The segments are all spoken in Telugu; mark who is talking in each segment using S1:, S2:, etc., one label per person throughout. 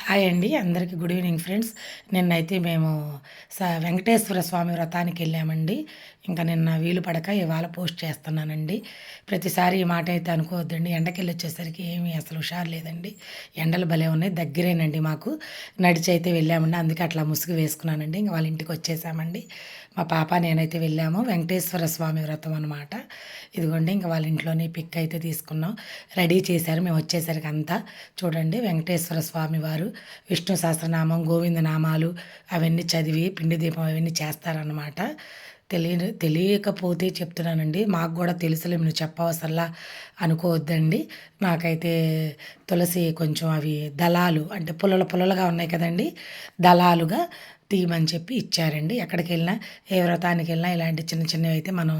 S1: హాయ్ అండి. అందరికీ గుడ్ ఈవినింగ్ ఫ్రెండ్స్. నిన్నైతే మేము వెంకటేశ్వర స్వామి వ్రతానికి వెళ్ళామండి. ఇంకా నిన్న వీలు పడక ఇవాళ పోస్ట్ చేస్తున్నానండి. ప్రతిసారి ఈ మాట అయితే అనుకోవద్దండి. ఎండకెళ్ళొచ్చేసరికి ఏమీ అసలు హుషారు లేదండి. ఎండలు భలే ఉన్నాయి. దగ్గరేనండి మాకు. నడిచి అయితే వెళ్ళామండి. అందుకే అట్లా ముసుగు వేసుకున్నానండి. ఇంక వాళ్ళ ఇంటికి వచ్చేసామండి. మా పాప నేనైతే వెళ్ళాము. వెంకటేశ్వర స్వామి వ్రతం అనమాట. ఇదిగోండి ఇంక వాళ్ళ ఇంట్లోనే పిక్ అయితే తీసుకున్నాం. రెడీ చేశారు. మేము వచ్చేసరికి అంతా చూడండి వెంకటేశ్వర స్వామి వారు విష్ణు సహస్రనామం, గోవిందనామాలు అవన్నీ చదివి పిండి దీపం అవన్నీ చేస్తారనమాట. తెలియకపోతే చెప్తున్నానండి. మాకు గూడా తెలుసులే నువ్వు చెప్పవసరలా అనుకోవద్దండి. నాకైతే తులసి కొంచెం అవి దళాలు అంటే పుల్లలు పుల్లలుగా ఉన్నాయి కదండీ! దళాలుగా తీయమని చెప్పి ఇచ్చారండి. ఎక్కడికెళ్ళినా ఏ వ్రతానికెళ్ళినా ఇలాంటి చిన్న చిన్నవైతే మనం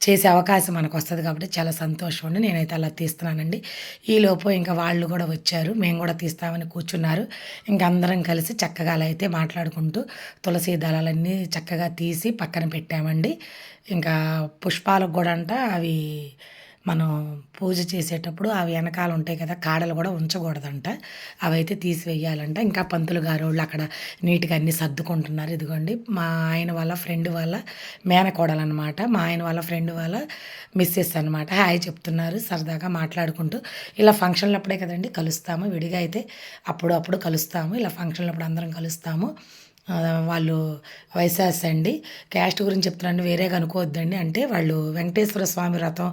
S1: చేసే అవకాశం మనకొస్తది కాబట్టి చాలా సంతోషం అండి. నేనైతే అలా తీస్తున్నానండి. ఈలోపు ఇంకా వాళ్ళు గూడా వచ్చారు. మేము గూడా తీస్తామని కూర్చున్నారు. ఇంక అందరం కలిసి చక్కగా అలా అయితే మాట్లాడుకుంటూ తులసి దళాలన్నీ చక్కగా తీసి పక్కన పెట్టామండి. ఇంకా పుష్పాలకు గూడా అవి మనం పూజ చేసేటప్పుడు అవి వెనకాల ఉంటాయి కదా! కాడలు గూడా ఉంచకూడదంట. అవైతే తీసివేయాలంట. ఇంకా పంతులు గారోళ్ళు అక్కడ నీట్‌గా అన్నీ సర్దుకుంటున్నారు. ఇదిగోండి మా ఆయన వాళ్ళ ఫ్రెండ్ వాళ్ళ మేనకోడలనమాట. మా ఆయన వాళ్ళ ఫ్రెండ్ వాళ్ళ మిసెస్ అనమాట. హాయ్ చెప్తున్నారు. సరదాగా మాట్లాడుకుంటూ ఇలా ఫంక్షన్‌లప్పుడే కదండీ కలుస్తాము. విడిగా అయితే అప్పుడు కలుస్తాము. ఇలా ఫంక్షన్‌లప్పుడు అందరం కలుస్తాము. వాళ్ళు వైశాస్ అండి. క్యాస్ట్ గురించి చెప్తున్నాను వేరేగా అనుకోవద్దండి. అంటే వాళ్ళు వెంకటేశ్వర స్వామి వ్రతం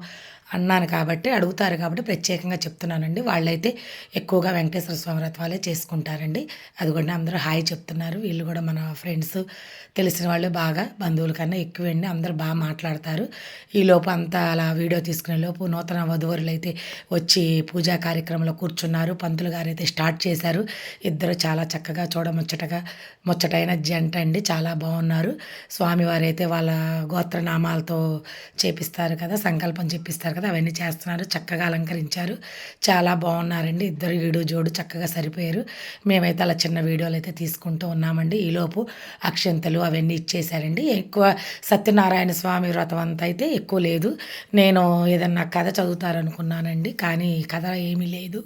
S1: అన్నాను కాబట్టి అడుగుతారు కాబట్టి ప్రత్యేకంగా చెప్తున్నానండి. వాళ్ళైతే ఎక్కువగా వెంకటేశ్వర స్వామి వ్రతాలే చేసుకుంటారండి. అదిగోండి అందరూ హాయ్ చెప్తున్నారు. వీళ్ళు కూడా మన ఫ్రెండ్స్ తెలిసిన వాళ్ళే బాగా బంధువుల కన్నా ఎక్కువండి. అందరూ మాట్లాడతారు. ఈలోపు అంతా అలా వీడియో తీసుకునే లోపు నూతన వధూవరులైతే వచ్చి పూజా కార్యక్రమంలో కూర్చున్నారు. పంతులు గారైతే స్టార్ట్ చేశారు. ఇద్దరు చాలా చక్కగా ముచ్చటైన జంట అండి. చాలా బాగున్నారు. స్వామివారైతే వాళ్ళ గోత్రనామాలతో చేపిస్తారు కదా! సంకల్పం చెప్పిస్తారు కదా! అవన్నీ చేస్తున్నారు. చక్కగా అలంకరించారు. చాలా బాగున్నారండి. ఇద్దరు ఈడు జోడు చక్కగా సరిపోయారు. మేమైతే అలా చిన్న వీడియోలైతే తీసుకుంటూ ఉన్నామండి. ఈలోపు అక్షింతలు అవన్నీ ఇచ్చేశారండి. ఎక్కువ సత్యనారాయణ స్వామి వ్రతం అంత అయితే ఎక్కువ లేదు. నేను ఏదన్నా కథ చదువుతారనుకున్నానండి. కానీ కథ ఏమీ లేదు.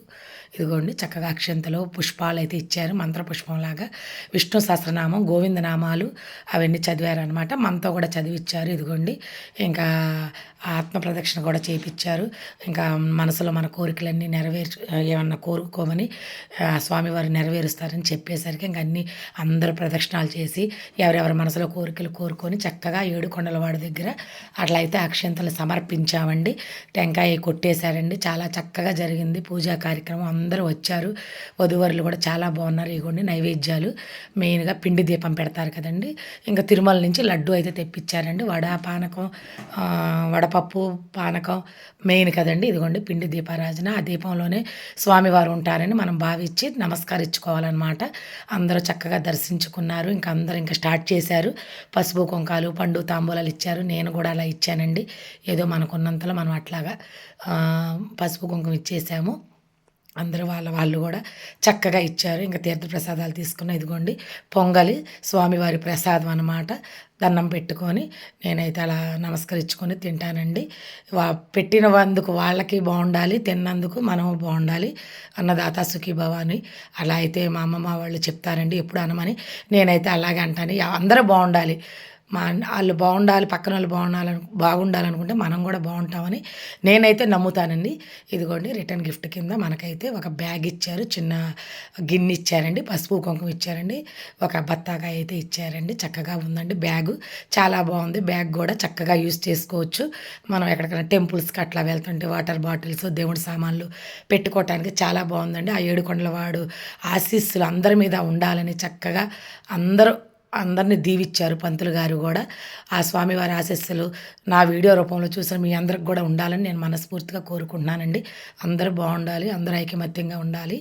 S1: ఇదిగోండి చక్కగా అక్షింతలు, పుష్పాలైతే ఇచ్చారు. మంత్రపుష్పంలాగా విష్ణు సహస్రనామం, గోవిందనామాలు అవన్నీ చదివారనమాట. మనతో కూడా చదివిచ్చారు. ఇదిగోండి ఇంకా ఆత్మ ప్రదక్షిణ కూడా చేపిచ్చారు. ఇంకా మనసులో మన కోరికలన్నీ ఏమన్నా కోరుకోమని స్వామివారు నెరవేరుస్తారని చెప్పేసరికి ఇంక అందరూ ప్రదక్షిణాలు చేసి ఎవరెవరి మనసులో కోరికలు కోరుకొని చక్కగా ఏడుకొండలవాడి దగ్గర అట్లా అయితే అక్షింతలు సమర్పించామండి. టెంకాయ కొట్టేశారండి. చాలా చక్కగా జరిగింది పూజా కార్యక్రమం. అందరూ వచ్చారు. వధూవరులు కూడా చాలా బాగున్నారు. ఇగోండి నైవేద్యాలు మెయిన్‌గా పిండి దీపం పెడతారు కదండీ! ఇంకా తిరుమల నుంచి లడ్డూ అయితే తెప్పించారండి. వడ, పానకం వడపప్పు, పానకం మెయిన్ కదండీ! ఇదిగోండి పిండి దీపారాజన. ఆ దీపంలోనే స్వామివారు ఉంటారని మనం భావించి నమస్కరించుకోవాలనమాట. అందరూ చక్కగా దర్శించుకున్నారు. ఇంక అందరూ ఇంక స్టార్ట్ చేశారు. పసుపు, కుంకాలు, పండు, తాంబూలాలు ఇచ్చారు. నేను కూడా అలా ఇచ్చానండి. ఏదో మనకున్నంతలో మనం అట్లాగా పసుపు, కుంకుమ ఇచ్చేసాము. అందరూ వాళ్ళు గూడా చక్కగా ఇచ్చారు. ఇంక తీర్థప్రసాదాలు తీసుకున్న ఇదిగోండి పొంగలి స్వామివారి ప్రసాదం అనమాట. దండం పెట్టుకొని నేనైతే అలా నమస్కరించుకొని తింటానండి. పెట్టినందుకు వాళ్ళకి బావుండాలి. తిన్నందుకు మనము బావుండాలి. అన్నదాత సుఖీభవ అని అలా అయితే మా అమ్మమ్మ వాళ్ళు చెప్తారండి ఎప్పుడు అనమని. నేనైతే అలాగే అంటాను. అందరూ బావుండాలి. ఆళ్ళు బావుండాలి, పక్కనోళ్ళు బాగుండాలనుకుంటే మనం గూడా బావుంటామని నేనైతే నమ్ముతానండి. ఇదిగోండి రిటర్న్ గిఫ్ట్ కింద మనకైతే ఒక బ్యాగ్ ఇచ్చారు. చిన్న గిన్నె ఇచ్చారండి. పసుపు, కుంకుమ ఇచ్చారండి. ఒక బత్తాకాయ అయితే ఇచ్చారండి. చక్కగా ఉందండి బ్యాగు. చాలా బావుంది. బ్యాగ్ గూడా చక్కగా యూజ్ చేసుకోవచ్చు. మనం ఎక్కడికైనా టెంపుల్స్‌కి అట్లా వెళ్తుంటే వాటర్ బాటిల్స్, దేవుడి సామాన్లు పెట్టుకోవటానికి చాలా బావుందండి. ఆ ఏడుకొండల వాడు ఆశీస్సులు అందరి మీద ఉండాలని చక్కగా అందరిని దీవిచ్చారు పంతులు గారు గూడా. ఆ స్వామివారి ఆశీస్సులు నా వీడియో రూపంలో చూసిన మీ అందరికి గూడా ఉండాలని నేను మనస్ఫూర్తిగా కోరుకుంటున్నానండి. అందరూ బావుండాలి. అందరూ ఐకమత్యంగా ఉండాలి.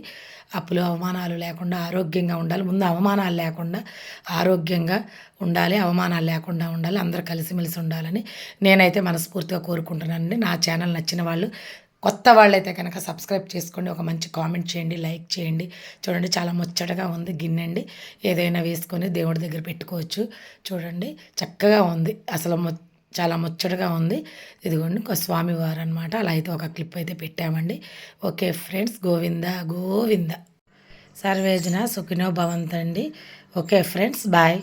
S1: అప్పులు, అవమానాలు లేకుండా ఆరోగ్యంగా ఉండాలి. ముందు అవమానాలు లేకుండా ఆరోగ్యంగా ఉండాలి. అవమానాలు లేకుండా ఉండాలి. అందరూ కలిసిమెలిసి ఉండాలని నేనైతే మనస్ఫూర్తిగా కోరుకుంటున్నానండి. నా ఛానల్ నచ్చిన వాళ్ళు కొత్త వాళ్ళైతే కనుక సబ్స్క్రైబ్ చేసుకోండి. ఒక మంచి కామెంట్ చేయండి. లైక్ చేయండి. చూడండి చాలా ముచ్చటగా ఉంది గిన్నండి. ఏదైనా వేసుకొని దేవుడి దగ్గర పెట్టుకోవచ్చు. చూడండి చక్కగా ఉంది. అసలు చాలా ముచ్చటగా ఉంది. ఇదిగోండి స్వామివారనమాట. అలా అయితే ఒక క్లిప్ అయితే పెట్టామండి. Okay friends. గోవింద గోవింద. సర్వేజన సుఖినో భవంతండి. Okay friends, bye.